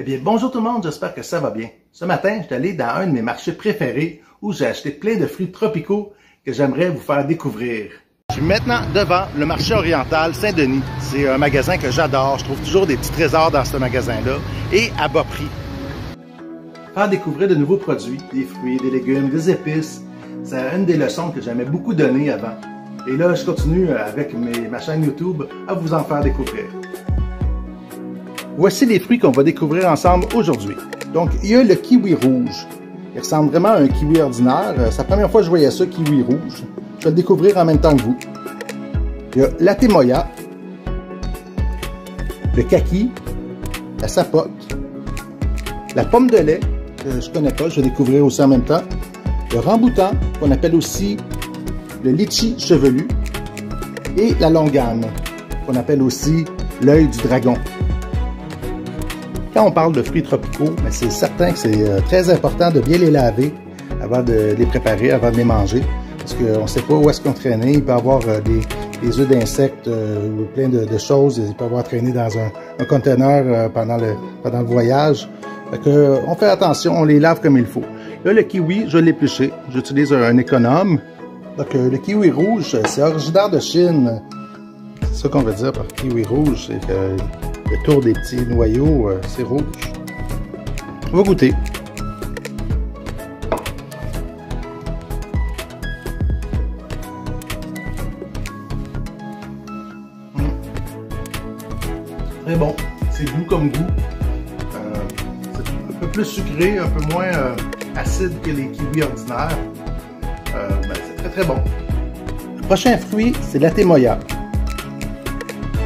Eh bien, bonjour tout le monde, j'espère que ça va bien. Ce matin, je suis allé dans un de mes marchés préférés où j'ai acheté plein de fruits tropicaux que j'aimerais vous faire découvrir. Je suis maintenant devant le marché oriental Saint-Denis. C'est un magasin que j'adore. Je trouve toujours des petits trésors dans ce magasin-là et à bas prix. Faire découvrir de nouveaux produits, des fruits, des légumes, des épices, c'est une des leçons que j'aimais beaucoup donner avant. Et là, je continue avec ma chaîne YouTube à vous en faire découvrir. Voici les fruits qu'on va découvrir ensemble aujourd'hui. Donc, il y a le kiwi rouge. Il ressemble vraiment à un kiwi ordinaire. C'est la première fois que je voyais ça, kiwi rouge. Je vais le découvrir en même temps que vous. Il y a la témoya, le kaki, la sapote, la pomme de lait, que je ne connais pas, je vais découvrir aussi en même temps. Le ramboutan, qu'on appelle aussi le litchi chevelu, et la longane, qu'on appelle aussi l'œil du dragon. Quand on parle de fruits tropicaux, c'est certain que c'est très important de bien les laver avant de les préparer, avant de les manger, parce qu'on ne sait pas où est-ce qu'on traînait. Il peut y avoir des œufs d'insectes, plein de choses. Il peut y avoir traîné dans un conteneur pendant le voyage. Fait que, on fait attention, on les lave comme il faut. Là, le kiwi, je l'ai épluché. J'utilise un économe. Donc, le kiwi rouge, c'est originaire de Chine. C'est ça qu'on veut dire par kiwi rouge, c'est que le tour des petits noyaux, c'est rouge. On va goûter. Très bon. C'est doux comme goût. C'est un peu plus sucré, un peu moins acide que les kiwis ordinaires. C'est très très bon. Le prochain fruit, c'est la témoya.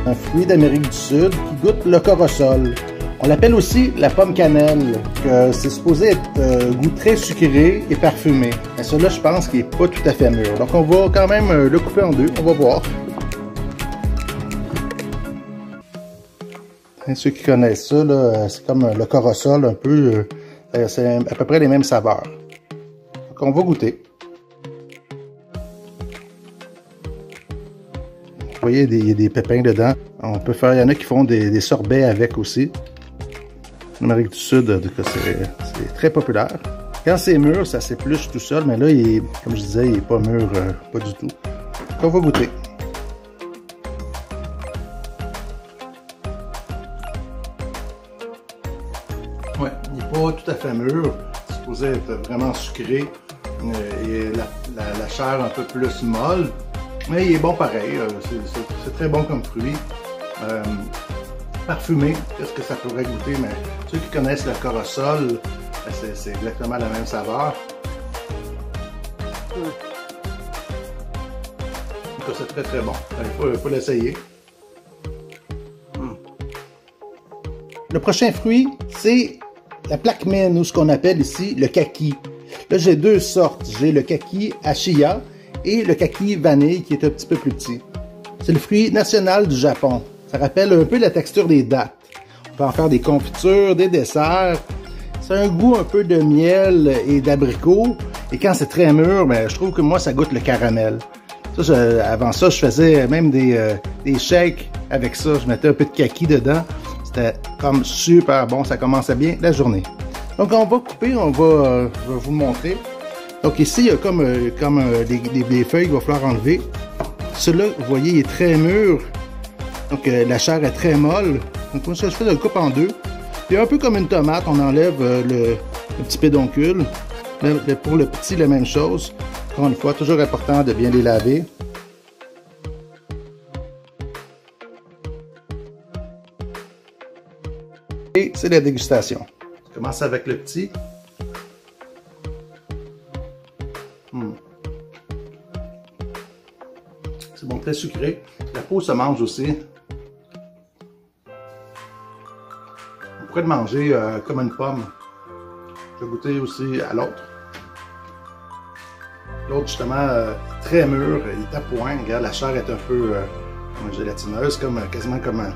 Un fruit d'Amérique du Sud qui goûte le corosol. On l'appelle aussi la pomme cannelle, que c'est supposé être goût très sucré et parfumé. Mais celui-là, je pense qu'il n'est pas tout à fait mûr. Donc on va quand même le couper en deux, on va voir. Et ceux qui connaissent ça, c'est comme le corosol un peu, c'est à peu près les mêmes saveurs. Donc on va goûter. Vous voyez, il y a des pépins dedans. On peut faire, il y en a qui font des sorbets avec aussi. En Amérique du Sud, c'est très populaire. Quand c'est mûr, ça s'épluche tout seul, mais là, comme je disais, il n'est pas mûr, pas du tout. Donc, on va goûter. Ouais, il n'est pas tout à fait mûr. C'est supposé être vraiment sucré. Et la chair un peu plus molle. Mais il est bon pareil, c'est très bon comme fruit. Parfumé, qu'est-ce que ça pourrait goûter, mais ceux qui connaissent le corosol, c'est exactement la même saveur. En tout cas, c'est très très bon. Il faut l'essayer. Le prochain fruit, c'est la plaque mine, ou ce qu'on appelle ici le kaki. Là, j'ai deux sortes. J'ai le kaki Ashiya et le kaki vanille qui est un petit peu plus petit. C'est le fruit national du Japon. Ça rappelle un peu la texture des dattes. On peut en faire des confitures, des desserts. C'est un goût un peu de miel et d'abricot. Et quand c'est très mûr, je trouve que moi, ça goûte le caramel. Avant ça, je faisais même des shakes avec ça. Je mettais un peu de kaki dedans. C'était comme super bon. Ça commençait bien la journée. Donc, on va couper. Je vais vous montrer. Donc ici, il y a comme des feuilles qu'il va falloir enlever. Celui-là, vous voyez, il est très mûr. Donc la chair est très molle. Donc moi, je fais, je le coupe en deux. Puis un peu comme une tomate, on enlève le petit pédoncule. Pour le petit, la même chose. Encore une fois, toujours important de bien les laver. Et c'est la dégustation. Je commence avec le petit. C'est bon, très sucré. La peau se mange aussi. On pourrait le manger comme une pomme. Je vais goûter aussi à l'autre. L'autre, justement, très mûr. Il est à point. Regarde, la chair est un peu gélatineuse, quasiment comme un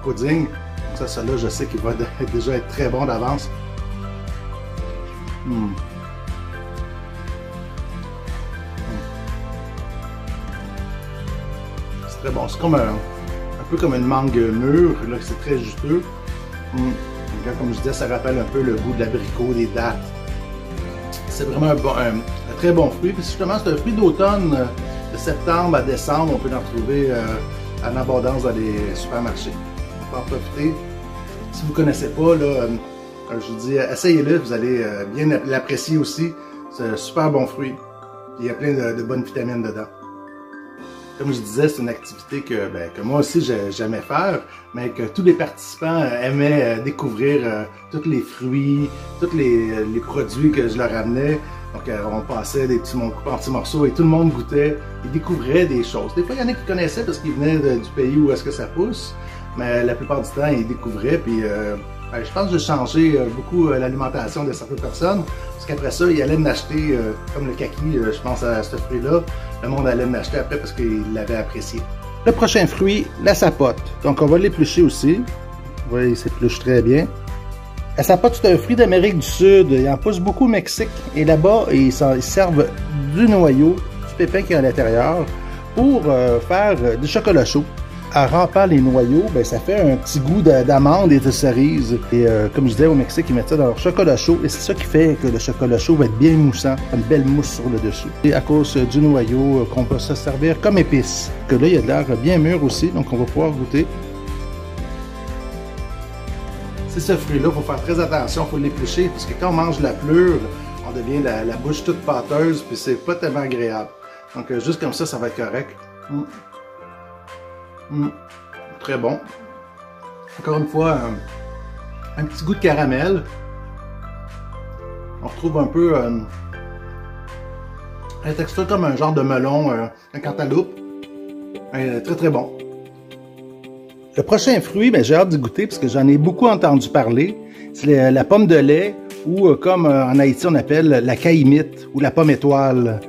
pudding. Donc ça, là, je sais qu'il va déjà être très bon d'avance. Très bon, c'est comme un peu comme une mangue mûre, là, c'est très juteux. Donc, comme je disais, ça rappelle un peu le goût de l'abricot, des dattes. C'est vraiment un très bon fruit. Puis justement, c'est un fruit d'automne, de septembre à décembre. On peut en retrouver en abondance dans les supermarchés. On peut en profiter. Si vous ne connaissez pas, là, je vous dis, essayez-le, vous allez bien l'apprécier aussi. C'est un super bon fruit. Il y a plein de bonnes vitamines dedans. Comme je disais, c'est une activité que moi aussi j'aimais faire, mais que tous les participants aimaient découvrir tous les fruits, tous les produits que je leur amenais. Donc on passait des petits morceaux et tout le monde goûtait, ils découvraient des choses. Des fois, il y en a qui connaissaient parce qu'ils venaient du pays où est-ce que ça pousse, mais la plupart du temps, ils découvraient. Puis je pense que j'ai changé beaucoup l'alimentation de certaines personnes, parce qu'après ça, ils allaient m'acheter, comme le kaki, je pense à ce fruit-là, le monde allait m'acheter après parce qu'il l'avait apprécié. Le prochain fruit, la sapote. Donc on va l'éplucher aussi. Vous voyez, il s'épluche très bien. La sapote, c'est un fruit d'Amérique du Sud. Il en pousse beaucoup au Mexique. Et là-bas, ils servent du noyau, du pépin qui est à l'intérieur, pour faire du chocolat chaud. En rampant les noyaux, ça fait un petit goût d'amande et de cerise. Et comme je disais, au Mexique, ils mettent ça dans leur chocolat chaud. Et c'est ça qui fait que le chocolat chaud va être bien moussant, une belle mousse sur le dessus. Et à cause du noyau, qu'on peut se servir comme épice. Que là, il y a de l'air bien mûr aussi, donc on va pouvoir goûter. C'est ce fruit-là, il faut faire très attention, il faut l'éplucher, parce que quand on mange la pleure, on devient la bouche toute pâteuse, puis c'est pas tellement agréable. Donc juste comme ça va être correct. Très bon. Encore une fois, un petit goût de caramel. On retrouve un peu la texture comme un genre de melon, un cantaloupe. Très très bon. Le prochain fruit, j'ai hâte d'y goûter parce que j'en ai beaucoup entendu parler. C'est la pomme de lait ou comme en Haïti on appelle la caïmite ou la pomme étoile.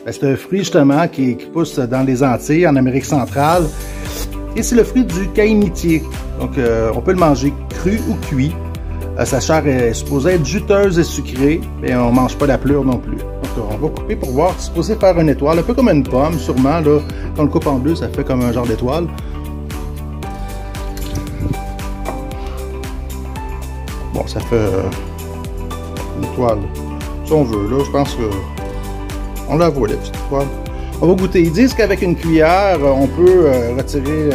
C'est un fruit justement qui pousse dans les Antilles, en Amérique centrale. Et c'est le fruit du caïmitier. Donc on peut le manger cru ou cuit. Sa chair est supposée être juteuse et sucrée, mais on ne mange pas la pleure non plus. Donc on va couper pour voir. C'est supposé faire une étoile, un peu comme une pomme sûrement. Là, quand on le coupe en deux, ça fait comme un genre d'étoile. Bon, ça fait une étoile. Si on veut, là, je pense que on la voit, la petite étoile. On va goûter. Ils disent qu'avec une cuillère, on peut retirer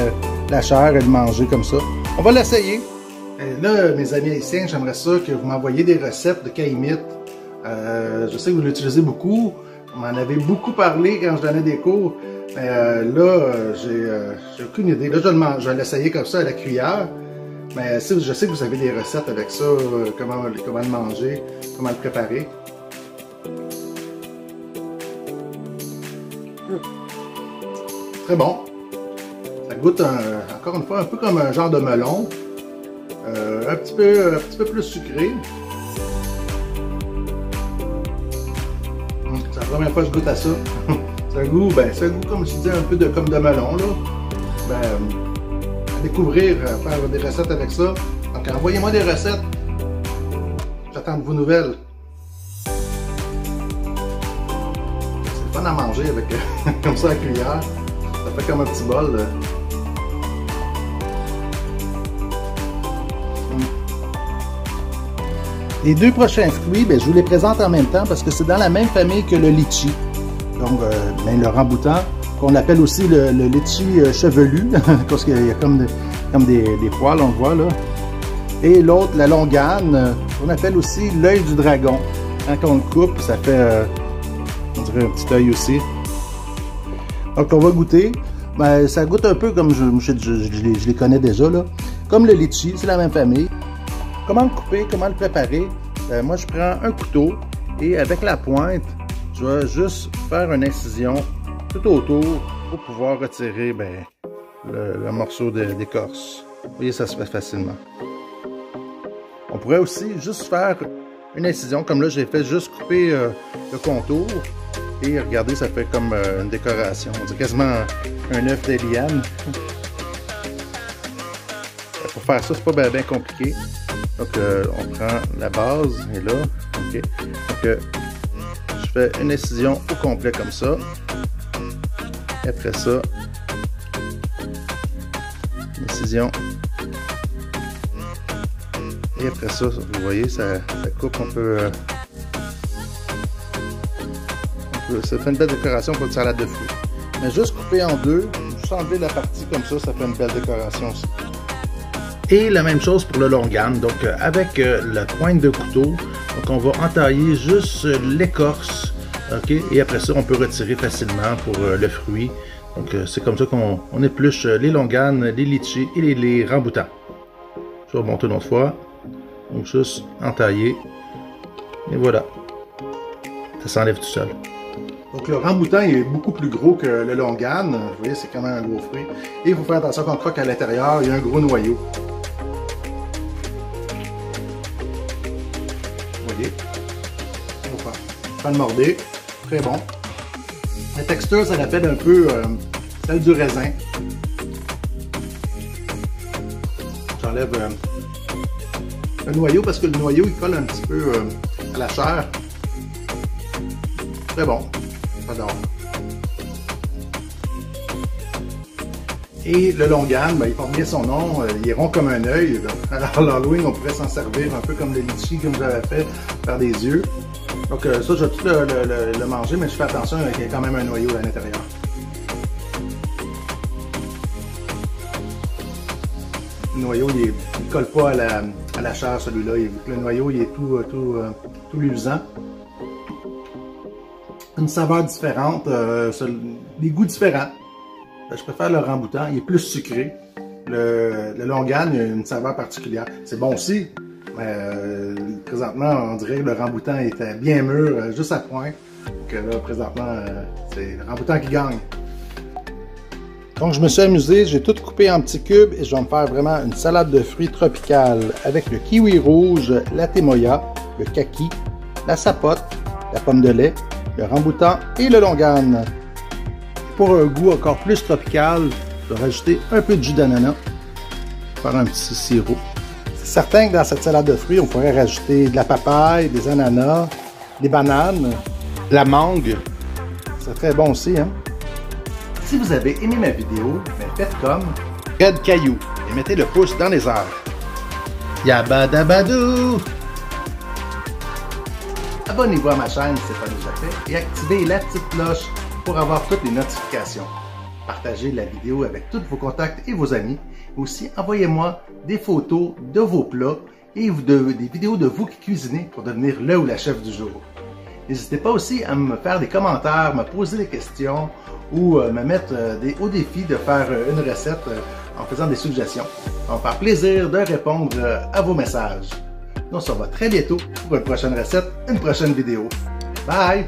la chair et le manger comme ça. On va l'essayer. Là, mes amis haïtiens, j'aimerais ça que vous m'envoyiez des recettes de caïmite. Je sais que vous l'utilisez beaucoup. On m'en avait beaucoup parlé quand je donnais des cours. Mais là, j'ai aucune idée. Là, je vais l'essayer comme ça à la cuillère. Mais si, je sais que vous avez des recettes avec ça, comment le manger, comment le préparer. Très bon. Ça goûte, encore une fois, un peu comme un genre de melon. Un petit peu plus sucré. C'est la première fois que je goûte à ça. C'est un goût, comme je disais, un peu comme de melon, là. À découvrir, faire des recettes avec ça. Donc, envoyez-moi des recettes. J'attends de vos nouvelles. C'est fun à manger avec comme ça à la cuillère. Ça fait comme un petit bol. Les deux prochains fruits, je vous les présente en même temps parce que c'est dans la même famille que le litchi. Donc, le ramboutan, qu'on appelle aussi le litchi chevelu, parce qu'il y a comme des poils, on le voit là. Et l'autre, la longane, on appelle aussi l'œil du dragon. Quand on le coupe, ça fait, on dirait un petit œil aussi. Donc, on va goûter. Ça goûte un peu comme je les connais déjà, là. Comme le litchi, c'est la même famille. Comment le couper, comment le préparer? Moi, je prends un couteau et avec la pointe, je vais juste faire une incision tout autour pour pouvoir retirer le morceau d'écorce. Vous voyez, ça se fait facilement. On pourrait aussi juste faire une incision, comme là, j'ai fait juste couper le contour. Et regardez, ça fait comme une décoration. On dirait quasiment un œuf de liane. Pour faire ça, c'est pas bien compliqué. Donc, on prend la base, et là, ok. Donc, je fais une incision au complet comme ça. Et après ça, une incision Et après ça, vous voyez, ça coupe, ça fait une belle décoration pour une salade de fruits. Mais juste couper en deux, juste enlever la partie comme ça fait une belle décoration aussi. Et la même chose pour le longan, donc avec la pointe de couteau, donc on va entailler juste l'écorce, ok, et après ça on peut retirer facilement pour le fruit. Donc c'est comme ça qu'on épluche les longanes, les litchis et les ramboutans. Je vais remonter une autre fois, donc juste entailler, et voilà, ça s'enlève tout seul. Donc le ramboutan est beaucoup plus gros que le longan, vous voyez c'est quand même un gros fruit. Et il faut faire attention qu'on croque à l'intérieur, il y a un gros noyau. Vous voyez, on va faire le morder, très bon. La texture ça rappelle un peu celle du raisin. J'enlève le noyau parce que le noyau il colle un petit peu à la chair. Très bon. J'adore. Et le longan, ben, il porte bien son nom, il est rond comme un œil. Alors l'Halloween, on pourrait s'en servir un peu comme le litchi, comme j'avais fait, faire des yeux. Donc ça, je vais tout le manger, mais je fais attention qu'il y ait quand même un noyau à l'intérieur. Le noyau, il ne colle pas à la chair, celui-là. Le noyau, il est tout luisant. Une saveur différente, des goûts différents. Je préfère le ramboutan, il est plus sucré. Le longan, il a une saveur particulière. C'est bon aussi, mais présentement, on dirait que le ramboutan était bien mûr, juste à point. Donc là, présentement, c'est le ramboutan qui gagne. Donc je me suis amusé, j'ai tout coupé en petits cubes et je vais me faire vraiment une salade de fruits tropicale avec le kiwi rouge, la témoya, le kaki, la sapote, la pomme de lait, le ramboutan et le longan. Pour un goût encore plus tropical, je vais rajouter un peu de jus d'ananas, faire un petit sirop. C'est certain que dans cette salade de fruits, on pourrait rajouter de la papaye, des ananas, des bananes, de la mangue. C'est très bon aussi, hein? Si vous avez aimé ma vidéo, faites comme Red Caillou et mettez le pouce dans les airs. Yabadabadou! Abonnez-vous à ma chaîne si ce n'est pas déjà fait et activez la petite cloche pour avoir toutes les notifications. Partagez la vidéo avec tous vos contacts et vos amis. Aussi, envoyez-moi des photos de vos plats et des vidéos de vous qui cuisinez pour devenir le ou la chef du jour. N'hésitez pas aussi à me faire des commentaires, me poser des questions ou me mettre au défi de faire une recette en faisant des suggestions. Ça va me faire plaisir de répondre à vos messages. On se revoit très bientôt pour une prochaine recette, une prochaine vidéo. Bye!